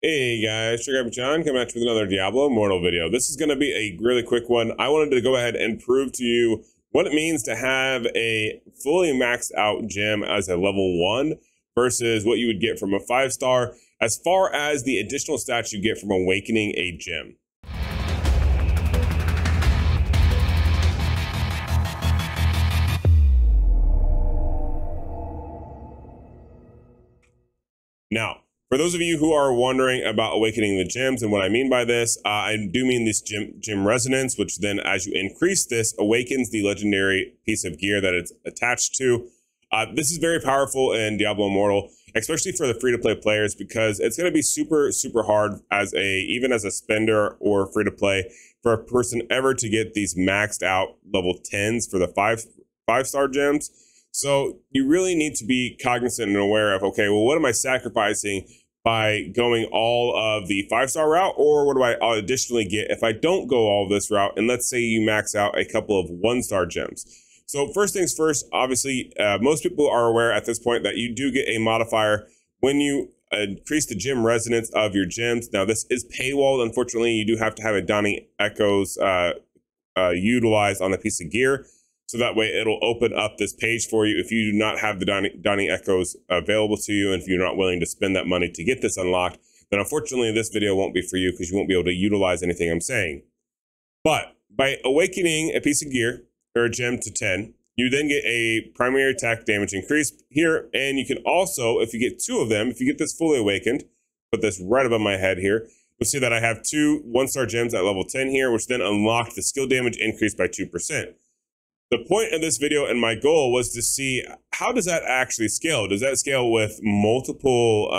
Hey guys, John coming at you with another Diablo Immortal video. This is going to be a really quick one. I wanted to go ahead and prove to you what it means to have a fully maxed out gem as a level 1 versus what you would get from a 5-star as far as the additional stats you get from awakening a gem. Now, for those of you who are wondering about awakening the gems and what I mean by this, I do mean this gem resonance, which then as you increase this, awakens the legendary piece of gear that it's attached to. This is very powerful in Diablo Immortal, especially for the free-to-play players, because it's going to be super hard even as a spender or free-to-play for a person ever to get these maxed out level 10s for the five-star gems. So you really need to be cognizant and aware of, okay, well, what am I sacrificing by going all of the 5-star route, or what do I additionally get if I don't go all this route? And let's say you max out a couple of 1-star gems. So first things first, obviously, most people are aware at this point that you do get a modifier when you increase the gem resonance of your gems. Now, this is paywalled. Unfortunately, you do have to have a Dawning Echoes utilized on a piece of gear. So that way it'll open up this page for you if you do not have the Dawning Echoes available to you, and if you're not willing to spend that money to get this unlocked, then unfortunately this video won't be for you because you won't be able to utilize anything I'm saying. But by awakening a piece of gear or a gem to 10, you then get a primary attack damage increase here, and you can also, if you get 2 of them, if you get this fully awakened, put this right above my head here, you'll see that I have 2 1-star gems at level 10 here, which then unlock the skill damage increase by 2%. The point of this video and my goal was to see, how does that actually scale? Does that scale with multiple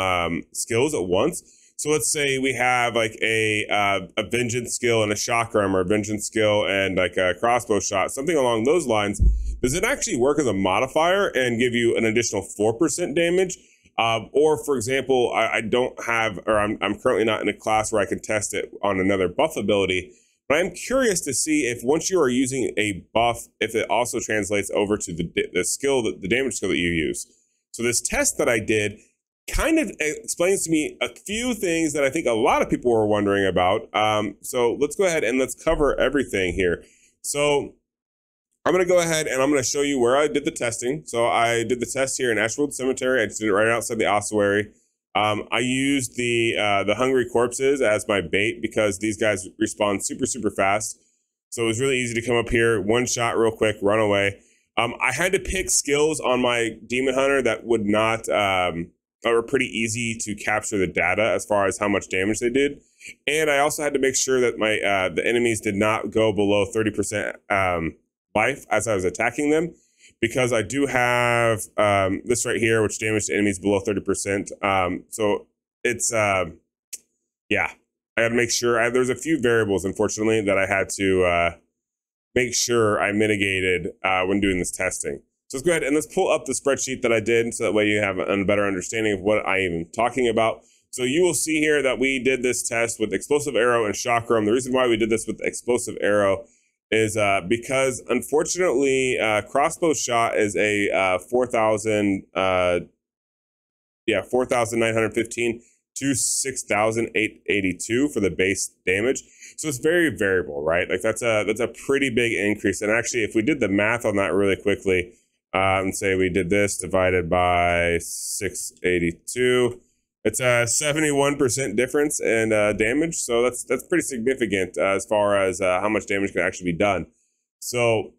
skills at once? So let's say we have like a vengeance skill and a chakram, or a vengeance skill and like a crossbow shot, something along those lines. Does it actually work as a modifier and give you an additional 4% damage? Or for example, I don't have, or I'm currently not in a class where I can test it on another buff ability. But I'm curious to see if once you are using a buff, if it also translates over to the skill, the damage skill that you use. So this test that I did kind of explains to me a few things that I think a lot of people were wondering about. So let's go ahead and let's cover everything here. So I'm going to go ahead and I'm going to show you where I did the testing. So I did the test here in Ashwood Cemetery. I just did it right outside the ossuary. I used the hungry corpses as my bait because these guys respond super fast. So it was really easy to come up here, one shot real quick, run away. I had to pick skills on my demon hunter that would not, were pretty easy to capture the data as far as how much damage they did. And I also had to make sure that my, the enemies did not go below 30% life as I was attacking them, because I do have this right here, which damaged enemies below 30%. So it's, yeah, I got to make sure. There's a few variables, unfortunately, that I had to make sure I mitigated when doing this testing. So let's go ahead and let's pull up the spreadsheet that I did, so that way you have a better understanding of what I am talking about. So you will see here that we did this test with explosive arrow and chakram. The reason why we did this with explosive arrow is because unfortunately crossbow shot is a 4,915 to 6,882 for the base damage. So it's very variable, right? Like that's a pretty big increase. And actually, if we did the math on that really quickly, and say we did this divided by 682, it's a 71% difference in damage. So that's pretty significant as far as how much damage can actually be done. So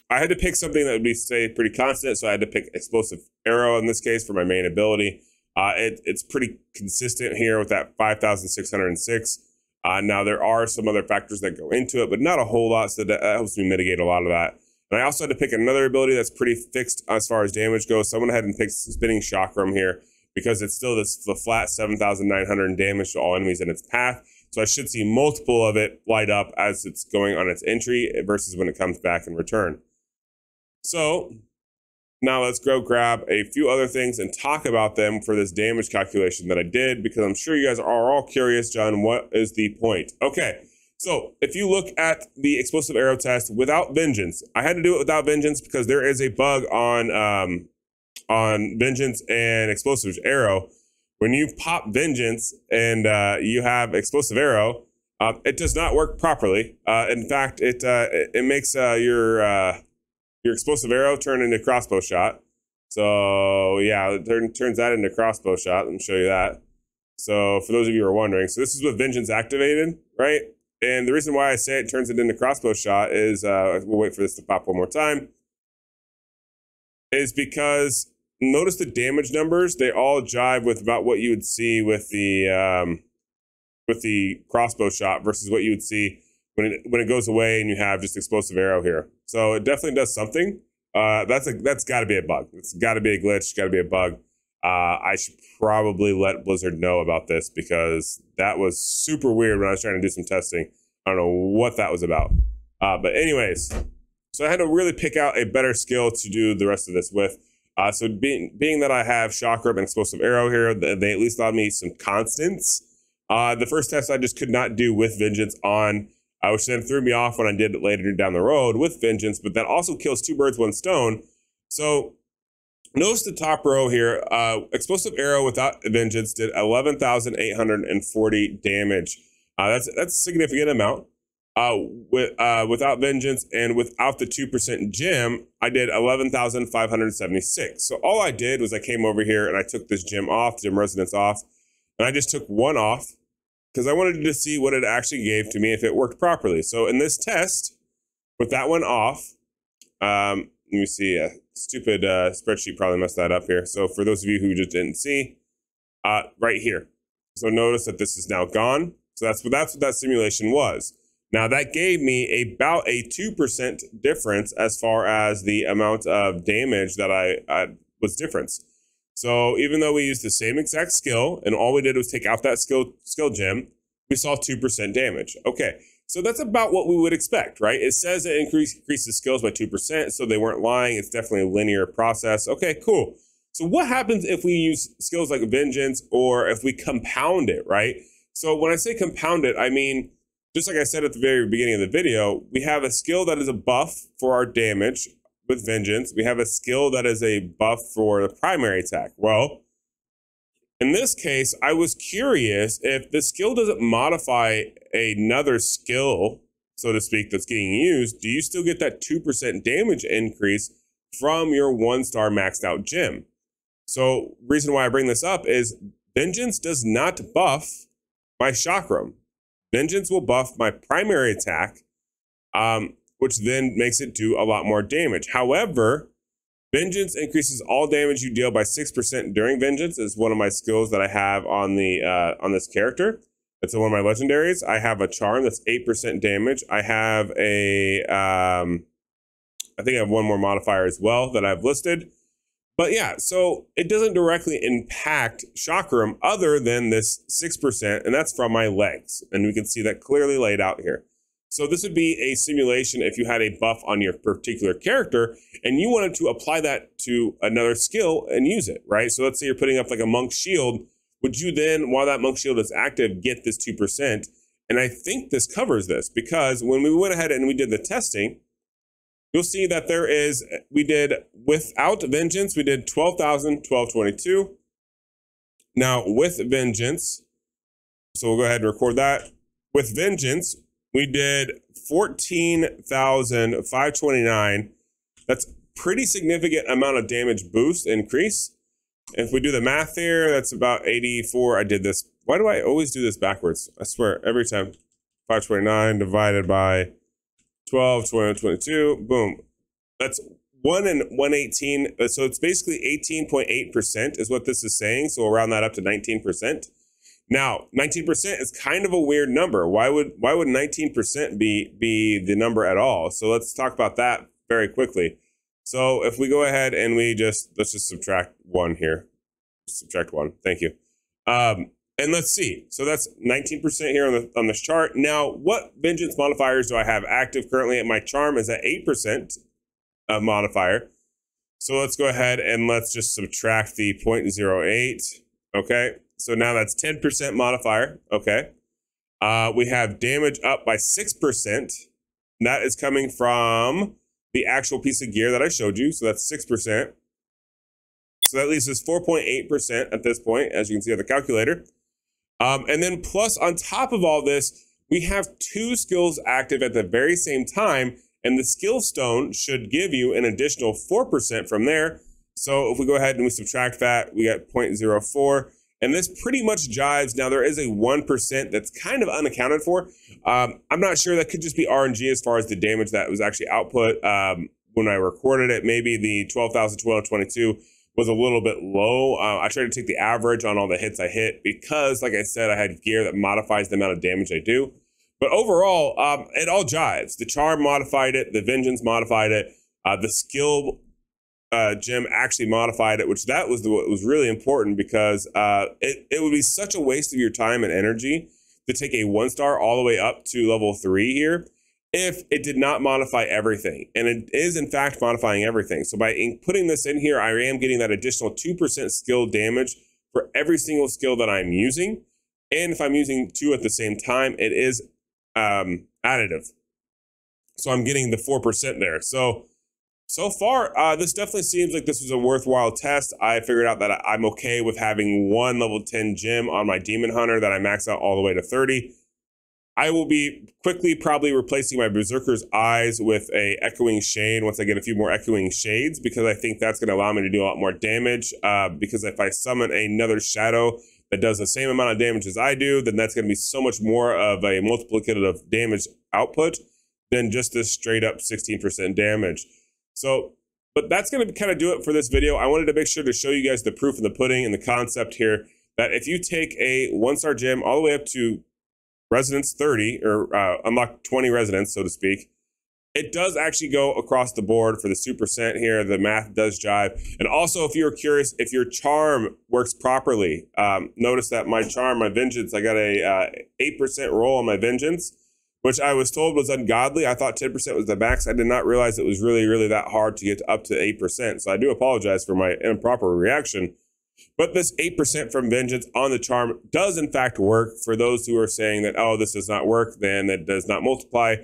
I had to pick something that would be, say, pretty constant. So I had to pick explosive arrow in this case for my main ability. It's pretty consistent here with that 5,606. Now there are some other factors that go into it, but not a whole lot. So that helps me mitigate a lot of that. And I also had to pick another ability that's pretty fixed as far as damage goes. So I went ahead and picked Spinning Chakram here, because it's still the flat 7,900 damage to all enemies in its path. So I should see multiple of it light up as it's going on its entry versus when it comes back in return. So now let's go grab a few other things and talk about them for this damage calculation that I did, because I'm sure you guys are all curious, John, what is the point? Okay, so if you look at the explosive arrow test without vengeance, I had to do it without vengeance because there is a bug on vengeance and explosive arrow when you pop Vengeance and you have Explosive Arrow, it does not work properly. In fact, it makes your Explosive Arrow turn into Crossbow Shot. So yeah, it turns that into Crossbow Shot. Let me show you that. So for those of you who are wondering, so this is with Vengeance activated, right? And the reason why I say it turns it into Crossbow Shot is, we'll wait for this to pop one more time, is because notice the damage numbers, they all jive with about what you would see with the Crossbow Shot versus what you would see when it goes away and you have just Explosive Arrow here. So it definitely does something. That's got to be a bug. It's got to be a glitch. Got to be a bug. I should probably let Blizzard know about this because that was super weird when I was trying to do some testing. I don't know what that was about. But anyways, so I had to really pick out a better skill to do the rest of this with. So being that I have Chakra and Explosive Arrow here, they at least allowed me some constants. The first test I just could not do with Vengeance on, which then threw me off when I did it later down the road with Vengeance, but that also kills 2 birds, 1 stone. So notice the top row here, Explosive Arrow without Vengeance did 11,840 damage. That's a significant amount. Without Vengeance and without the 2% gem, I did 11,576. So all I did was I came over here and I took this gem resonance off, and I just took 1 off because I wanted to see what it actually gave to me if it worked properly. So in this test, with that one off, let me see, a stupid spreadsheet probably messed that up here. So for those of you who just didn't see, right here. So notice that this is now gone. So that's what that simulation was. Now that gave me about a 2% difference as far as the amount of damage that I was difference. So even though we used the same exact skill and all we did was take out that skill gem, we saw 2% damage. Okay, so that's about what we would expect, right? It says it increases skills by 2%, so they weren't lying. It's definitely a linear process. Okay, cool. So what happens if we use skills like Vengeance or if we compound it, right? So when I say compound it, I mean, just like I said at the very beginning of the video, we have a skill that is a buff for our damage with Vengeance. We have a skill that is a buff for the primary attack. Well, in this case, I was curious if the skill doesn't modify another skill, so to speak, that's getting used, do you still get that 2% damage increase from your 1-star maxed out gem? So reason why I bring this up is Vengeance does not buff my chakram. Vengeance will buff my primary attack, which then makes it do a lot more damage. However, Vengeance increases all damage you deal by 6% during Vengeance is one of my skills that I have on the on this character. It's one of my legendaries. I have a charm that's 8% damage. I have a, I think I have one more modifier as well that I've listed. But yeah, so it doesn't directly impact chakram other than this 6%, and that's from my legs. And we can see that clearly laid out here. So this would be a simulation if you had a buff on your particular character and you wanted to apply that to another skill and use it, right? So let's say you're putting up like a monk shield. Would you then, while that monk shield is active, get this 2%? And I think this covers this because when we went ahead and we did the testing, you'll see that we did without Vengeance, we did 12,1222. Now with Vengeance, so we'll go ahead and record that. With Vengeance, we did 14,529. That's pretty significant amount of damage boost increase. If we do the math here, that's about 84. I did this. Why do I always do this backwards? I swear, every time. 529 divided by 12, 20, 22, boom. That's 1 and 118. So it's basically 18.8% is what this is saying. So we'll round that up to 19%. Now, 19% is kind of a weird number. Why would 19% be the number at all? So let's talk about that very quickly. So if we go ahead and let's just subtract 1 here. Subtract 1. Thank you. And let's see. So that's 19% here on this chart. Now, what Vengeance modifiers do I have active currently? My charm is at 8% modifier. So let's go ahead and let's just subtract the 0.08. Okay. So now that's 10% modifier. Okay. We have damage up by 6%. That is coming from the actual piece of gear that I showed you. So that's 6%. So that leaves us 4.8% at this point, as you can see on the calculator. And then plus on top of all this, we have 2 skills active at the very same time, and the skill stone should give you an additional 4% from there. So if we go ahead and we subtract that, we got 0.04, and this pretty much jives. Now there is a 1% that's kind of unaccounted for. I'm not sure, that could just be RNG as far as the damage that was actually output when I recorded it. Maybe the 12,222 was a little bit low. I tried to take the average on all the hits I hit because, like I said, I had gear that modifies the amount of damage I do. But overall, it all jives. The charm modified it, the vengeance modified it, the skill gem actually modified it, which that was what was really important, because it would be such a waste of your time and energy to take a 1-star all the way up to level 3 here if it did not modify everything. And it is in fact modifying everything. So by putting this in here, I am getting that additional 2% skill damage for every single skill that I'm using. And if I'm using 2 at the same time, it is additive. So I'm getting the 4% there. So far, this definitely seems like this was a worthwhile test. I figured out that I'm okay with having 1 level 10 gem on my Demon Hunter that I max out all the way to 30. I will be quickly probably replacing my Berserker's Eyes with a Echoing Shade once I get a few more Echoing Shades, because I think that's going to allow me to do a lot more damage. Because if I summon another Shadow that does the same amount of damage as I do, then that's going to be so much more of a multiplicative damage output than just this straight up 16% damage. So, but that's going to kind of do it for this video. I wanted to make sure to show you guys the proof in the pudding and the concept here, that if you take a 1-star gem all the way up to Residence 30, or unlock 20 residents, so to speak, it does actually go across the board for the 2% here. The math does jive. And also, if you're curious, if your charm works properly, notice that my charm, my vengeance, I got a 8% roll on my vengeance, which I was told was ungodly. I thought 10% was the max. I did not realize it was really that hard to get up to 8%. So I do apologize for my improper reaction. But this 8% from vengeance on the charm does in fact work. For those who are saying that, oh, this does not work, then it does not multiply.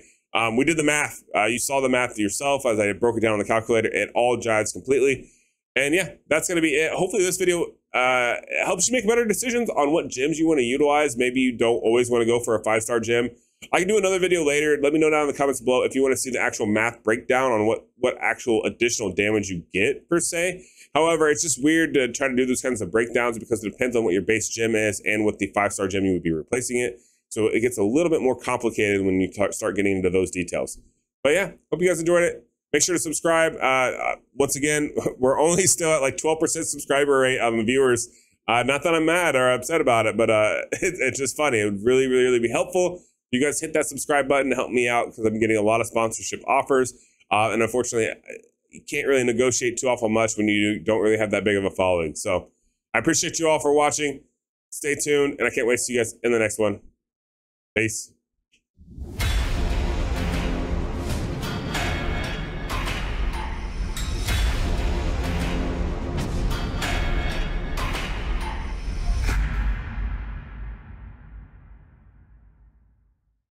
We did the math. You saw the math yourself as I broke it down on the calculator. It all jives completely. And yeah, that's going to be it. Hopefully this video helps you make better decisions on what gems you want to utilize. Maybe you don't always want to go for a 5-star gem. I can do another video later. Let me know down in the comments below if you want to see the actual math breakdown on what actual additional damage you get per se. However, it's just weird to try to do those kinds of breakdowns because it depends on what your base gem is and what the 5-star gem you would be replacing it. So it gets a little bit more complicated when you start getting into those details. But yeah, hope you guys enjoyed it. Make sure to subscribe. Once again, we're only still at like 12% subscriber rate of viewers. Not that I'm mad or upset about it, but it's just funny. It would really be helpful. You guys hit that subscribe button to help me out, because I'm getting a lot of sponsorship offers. And unfortunately, you can't really negotiate too awful much when you don't really have that big of a following. So I appreciate you all for watching. Stay tuned, and I can't wait to see you guys in the next one. Peace.